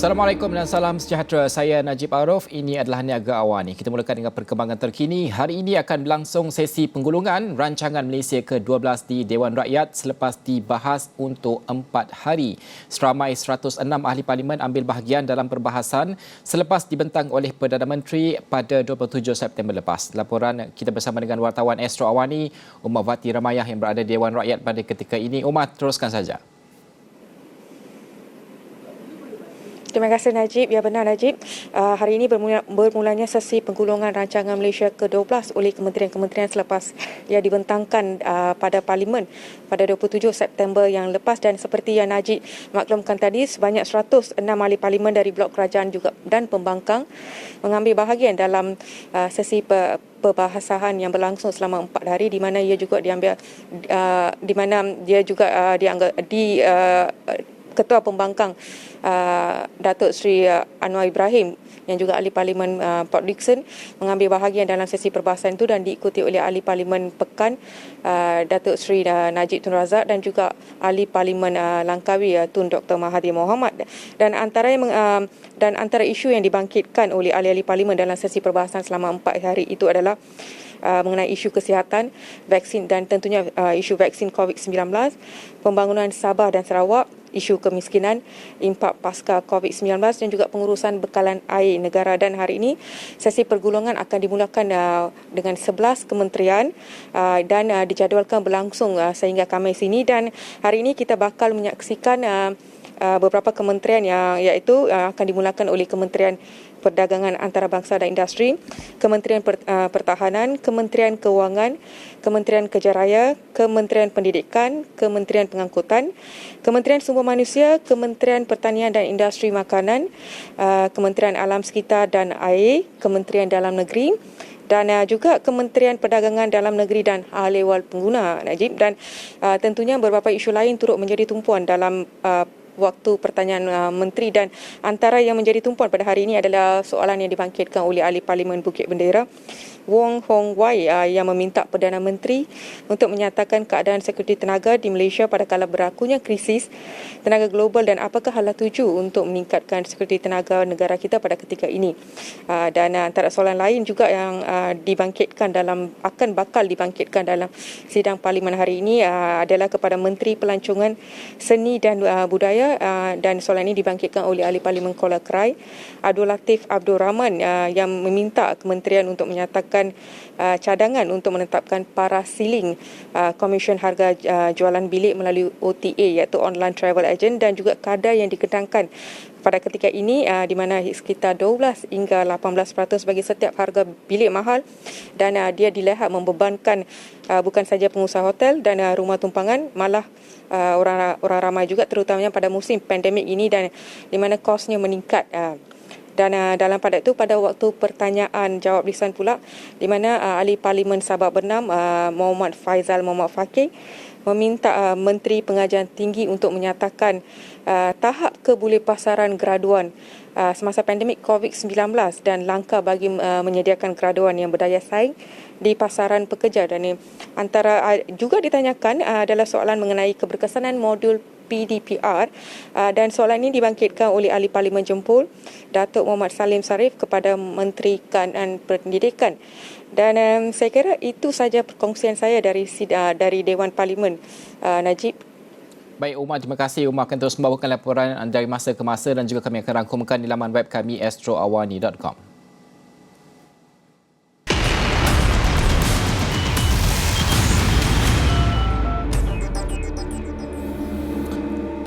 Assalamualaikum dan salam sejahtera. Saya Najib Arif. Ini adalah Niaga Awani. Kita mulakan dengan perkembangan terkini. Hari ini akan berlangsung sesi penggulungan rancangan Malaysia ke-12 di Dewan Rakyat selepas dibahas untuk 4 hari. Seramai 106 ahli parlimen ambil bahagian dalam perbahasan selepas dibentang oleh Perdana Menteri pada 27 September lepas. Laporan kita bersama dengan wartawan Astro Awani, Umar Vati Ramayah yang berada di Dewan Rakyat pada ketika ini. Umar, teruskan saja. Terima kasih Najib. Ya benar Najib. Hari ini bermulanya sesi penggulungan rancangan Malaysia ke-12 oleh kementerian-kementerian selepas ia dibentangkan pada Parlimen pada 27 September yang lepas, dan seperti yang Najib maklumkan tadi, sebanyak 106 ahli Parlimen dari blok kerajaan juga dan pembangkang mengambil bahagian dalam sesi perbahasan yang berlangsung selama 4 hari, di mana ia juga dianggap Ketua Pembangkang Datuk Seri Anwar Ibrahim yang juga ahli Parlimen Port Dickson mengambil bahagian dalam sesi perbahasan itu, dan diikuti oleh ahli Parlimen Pekan Datuk Seri Najib Tun Razak dan juga ahli Parlimen Langkawi Tun Dr. Mahathir Mohamad. Dan antara isu yang dibangkitkan oleh ahli-ahli Parlimen dalam sesi perbahasan selama 4 hari itu adalah mengenai isu kesihatan, vaksin dan tentunya isu vaksin COVID-19, pembangunan Sabah dan Sarawak, isu kemiskinan, impak pasca COVID-19 dan juga pengurusan bekalan air negara. Dan hari ini sesi pergulungan akan dimulakan dengan 11 kementerian dan dijadualkan berlangsung sehingga Khamis ini, dan hari ini kita bakal menyaksikan beberapa kementerian iaitu akan dimulakan oleh Kementerian Perdagangan Antarabangsa dan Industri, Kementerian Pertahanan, Kementerian Kewangan, Kementerian Kerja Raya, Kementerian Pendidikan, Kementerian Pengangkutan, Kementerian Sumber Manusia, Kementerian Pertanian dan Industri Makanan, Kementerian Alam Sekitar dan Air, Kementerian Dalam Negeri, dan juga Kementerian Perdagangan Dalam Negeri dan Hal Ehwal Pengguna, Najib. Dan tentunya beberapa isu lain turut menjadi tumpuan dalam waktu pertanyaan menteri, dan antara yang menjadi tumpuan pada hari ini adalah soalan yang dibangkitkan oleh ahli Parlimen Bukit Bendera Wong Hong Wai yang meminta Perdana Menteri untuk menyatakan keadaan sekuriti tenaga di Malaysia pada kala berlakunya krisis tenaga global dan apakah hala tuju untuk meningkatkan sekuriti tenaga negara kita pada ketika ini. Dan antara soalan lain juga yang bakal dibangkitkan dalam sidang Parlimen hari ini adalah kepada Menteri Pelancongan Seni dan Budaya, dan soalan ini dibangkitkan oleh ahli Parlimen Kuala Krai Abdul Latif Abdul Rahman yang meminta kementerian untuk menyatakan cadangan untuk menetapkan paras siling Komisen Harga Jualan Bilik melalui OTA iaitu Online Travel Agent, dan juga kadar yang dikenakan pada ketika ini di mana sekitar 12 hingga 18% bagi setiap harga bilik mahal, dan dia dilihat membebankan bukan saja pengusaha hotel dan rumah tumpangan, malah orang ramai juga terutamanya pada musim pandemik ini, dan di mana kosnya meningkat. Dan dalam pada itu, pada waktu pertanyaan jawab lisan pula, di mana ahli Parlimen Sabah Bernam Muhammad Faizal Muhammad Fakih meminta Menteri Pengajian Tinggi untuk menyatakan tahap kebolehpasaran graduan semasa pandemik COVID-19 dan langkah bagi menyediakan graduan yang berdaya saing di pasaran pekerja. Dan antara juga ditanyakan adalah soalan mengenai keberkesanan modul PDPR, dan soalan ini dibangkitkan oleh ahli Parlimen Jempol Datuk Muhammad Salim Sarif kepada Menteri dan Pendidikan. Dan saya kira itu saja perkongsian saya dari Dewan Parlimen, Najib. Baik Umar, terima kasih. Umar akan terus membawakan laporan dari masa ke masa dan juga kami akan rangkumkan di laman web kami astroawani.com.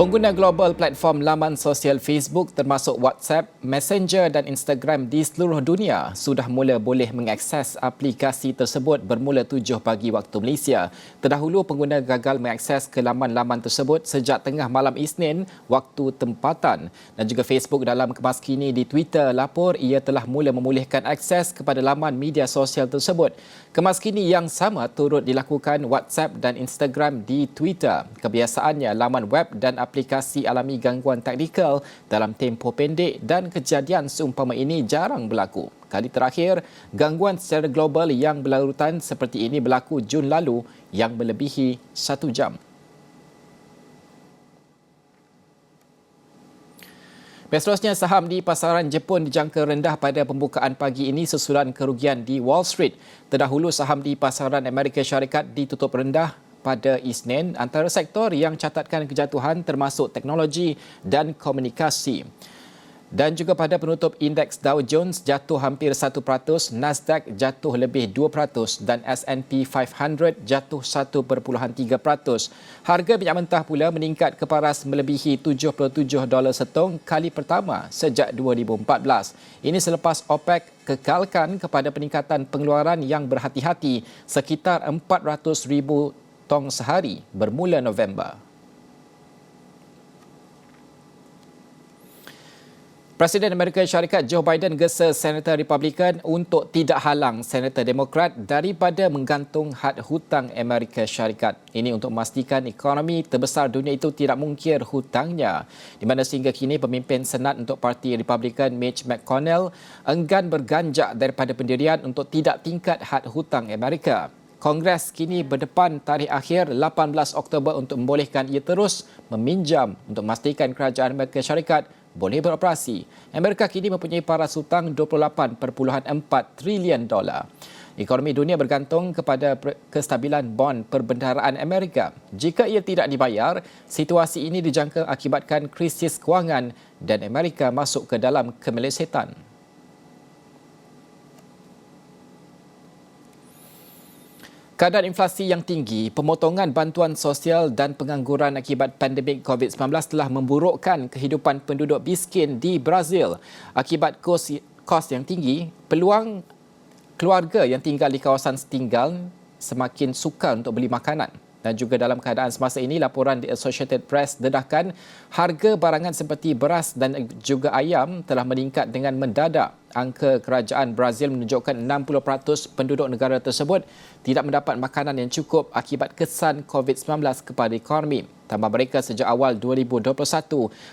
Pengguna global platform laman sosial Facebook termasuk WhatsApp, Messenger dan Instagram di seluruh dunia sudah mula boleh mengakses aplikasi tersebut bermula 7 pagi waktu Malaysia. Terdahulu pengguna gagal mengakses ke laman-laman tersebut sejak tengah malam Isnin waktu tempatan. Dan juga Facebook dalam kemas kini di Twitter lapor ia telah mula memulihkan akses kepada laman media sosial tersebut. Kemas kini yang sama turut dilakukan WhatsApp dan Instagram di Twitter. Kebiasaannya laman web dan aplikasi alami gangguan teknikal dalam tempoh pendek dan kejadian seumpama ini jarang berlaku. Kali terakhir, gangguan secara global yang berlarutan seperti ini berlaku Jun lalu yang melebihi 1 jam. Seterusnya, saham di pasaran Jepun dijangka rendah pada pembukaan pagi ini susulan kerugian di Wall Street. Terdahulu, saham di pasaran Amerika Syarikat ditutup rendah pada Isnin. Antara sektor yang catatkan kejatuhan termasuk teknologi dan komunikasi. Dan juga pada penutup, indeks Dow Jones jatuh hampir 1%, Nasdaq jatuh lebih 2% dan S&P 500 jatuh 1.3%. Harga minyak mentah pula meningkat ke paras melebihi $77 setong kali pertama sejak 2014. Ini selepas OPEC kekalkan kepada peningkatan pengeluaran yang berhati-hati sekitar 400,000 tong sehari bermula November. Presiden Amerika Syarikat Joe Biden gesa Senator Republikan untuk tidak halang Senator Demokrat daripada menggantung had hutang Amerika Syarikat. Ini untuk memastikan ekonomi terbesar dunia itu tidak mungkir hutangnya. Di mana sehingga kini pemimpin Senat untuk Parti Republikan Mitch McConnell enggan berganjak daripada pendirian untuk tidak tingkat had hutang Amerika. Kongres kini berdepan tarikh akhir 18 Oktober untuk membolehkan ia terus meminjam untuk memastikan kerajaan Amerika Syarikat boleh beroperasi. Amerika kini mempunyai paras hutang $28.4 trilion. Ekonomi dunia bergantung kepada kestabilan bond perbendaharaan Amerika. Jika ia tidak dibayar, situasi ini dijangka akibatkan krisis kewangan dan Amerika masuk ke dalam kemelesetan. Kadar inflasi yang tinggi, pemotongan bantuan sosial dan pengangguran akibat pandemik COVID-19 telah memburukkan kehidupan penduduk miskin di Brazil. Akibat kos yang tinggi, peluang keluarga yang tinggal di kawasan setinggal semakin sukar untuk beli makanan. Dan juga dalam keadaan semasa ini, laporan di Associated Press dedahkan harga barangan seperti beras dan juga ayam telah meningkat dengan mendadak. Angka kerajaan Brazil menunjukkan 60% penduduk negara tersebut tidak mendapat makanan yang cukup akibat kesan COVID-19 kepada ekonomi. Tambah mereka sejak awal 2021,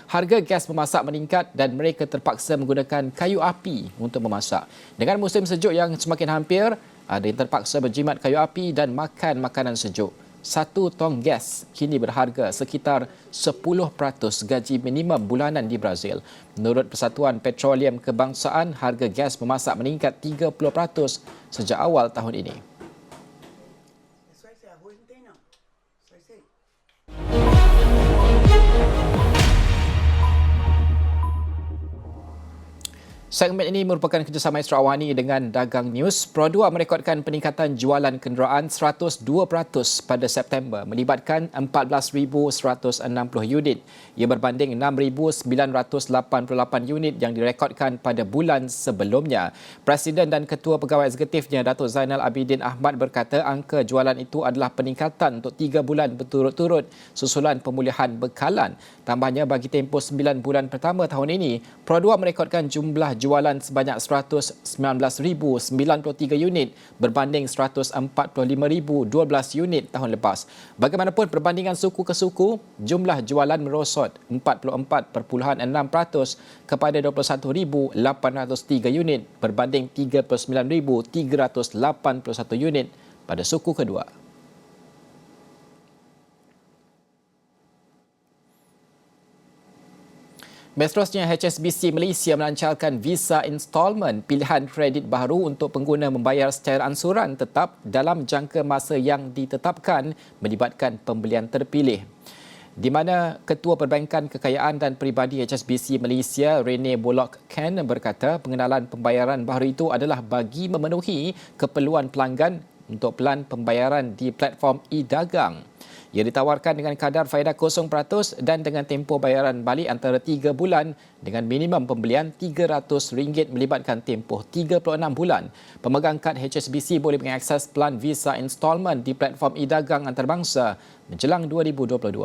harga gas memasak meningkat dan mereka terpaksa menggunakan kayu api untuk memasak. Dengan musim sejuk yang semakin hampir, ada yang terpaksa berjimat kayu api dan makan makanan sejuk. 1 tong gas kini berharga sekitar 10% gaji minimum bulanan di Brazil. Menurut Persatuan Petroleum Kebangsaan, harga gas memasak meningkat 30% sejak awal tahun ini. Segmen ini merupakan kerjasama Astro Awani dengan Dagang News. Pro 2 merekodkan peningkatan jualan kenderaan 102% pada September melibatkan 14,160 unit. Ia berbanding 6,988 unit yang direkodkan pada bulan sebelumnya. Presiden dan Ketua Pegawai Eksekutifnya Datuk Zainal Abidin Ahmad berkata angka jualan itu adalah peningkatan untuk 3 bulan berturut-turut susulan pemulihan bekalan. Tambahnya bagi tempoh 9 bulan pertama tahun ini, Pro 2 merekodkan jumlah jualan sebanyak 119,093 unit berbanding 145,012 unit tahun lepas. Bagaimanapun perbandingan suku ke suku, jumlah jualan merosot 44.6% kepada 21,803 unit berbanding 39,381 unit pada suku kedua. Seterusnya, HSBC Malaysia melancarkan visa installment pilihan kredit baru untuk pengguna membayar secara ansuran tetap dalam jangka masa yang ditetapkan melibatkan pembelian terpilih. Di mana Ketua Perbankan Kekayaan dan Peribadi HSBC Malaysia, Rene Bullock-Ken berkata pengenalan pembayaran baru itu adalah bagi memenuhi keperluan pelanggan untuk pelan pembayaran di platform e-dagang. Ia ditawarkan dengan kadar faedah 0% dan dengan tempoh bayaran balik antara 3 bulan dengan minimum pembelian RM300 melibatkan tempoh 36 bulan. Pemegang kad HSBC boleh mengakses pelan visa installment di platform e-dagang antarabangsa menjelang 2022.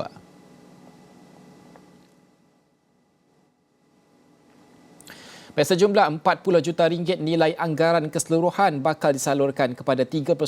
Sejumlah 40 juta ringgit nilai anggaran keseluruhan bakal disalurkan kepada 31,500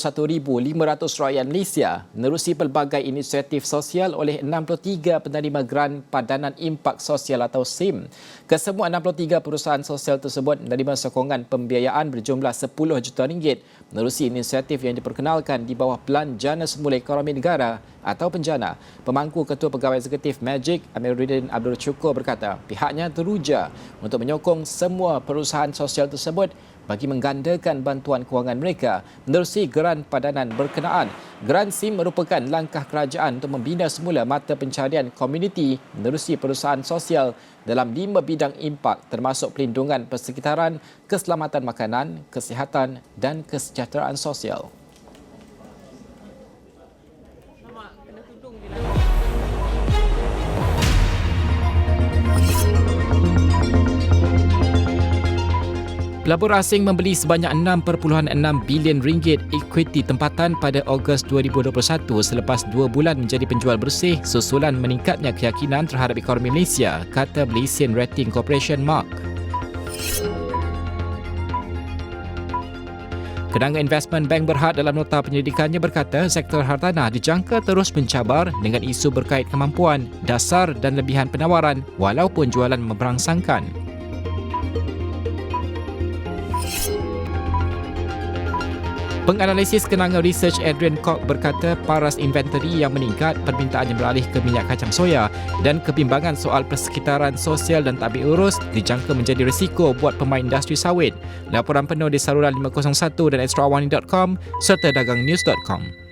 rakyat Malaysia menerusi pelbagai inisiatif sosial oleh 63 penerima Geran Padanan Impak Sosial atau SIM. Kesemua 63 perusahaan sosial tersebut menerima sokongan pembiayaan berjumlah 10 juta ringgit menerusi inisiatif yang diperkenalkan di bawah Pelan Jana Semula Ekonomi Negara atau Penjana. Pemangku Ketua Pegawai Eksekutif Magic, Amiruddin Abdul Syukur berkata pihaknya teruja untuk menyokong semua perusahaan sosial tersebut bagi menggandakan bantuan kewangan mereka menerusi geran padanan berkenaan. Geran SIM merupakan langkah kerajaan untuk membina semula mata pencarian komuniti menerusi perusahaan sosial dalam 5 bidang impak termasuk pelindungan persekitaran, keselamatan makanan, kesihatan dan kesejahteraan sosial. Pelabur asing membeli sebanyak 6.6 bilion ringgit ekuiti tempatan pada Ogos 2021 selepas 2 bulan menjadi penjual bersih susulan meningkatnya keyakinan terhadap ekonomi Malaysia, kata Malaysian Rating Corporation MARC. Kenanga Investment Bank Berhad dalam nota penyelidikannya berkata sektor hartanah dijangka terus mencabar dengan isu berkait kemampuan, dasar dan lebihan penawaran walaupun jualan memberangsangkan. Penganalisis Kenanga Research Adrian Koch berkata paras inventory yang meningkat, permintaan yang beralih ke minyak kacang soya dan kebimbangan soal persekitaran sosial dan tabik urus dijangka menjadi risiko buat pemain industri sawit. Laporan penuh di saluran 501 dan extrawarning.com serta dagangnews.com.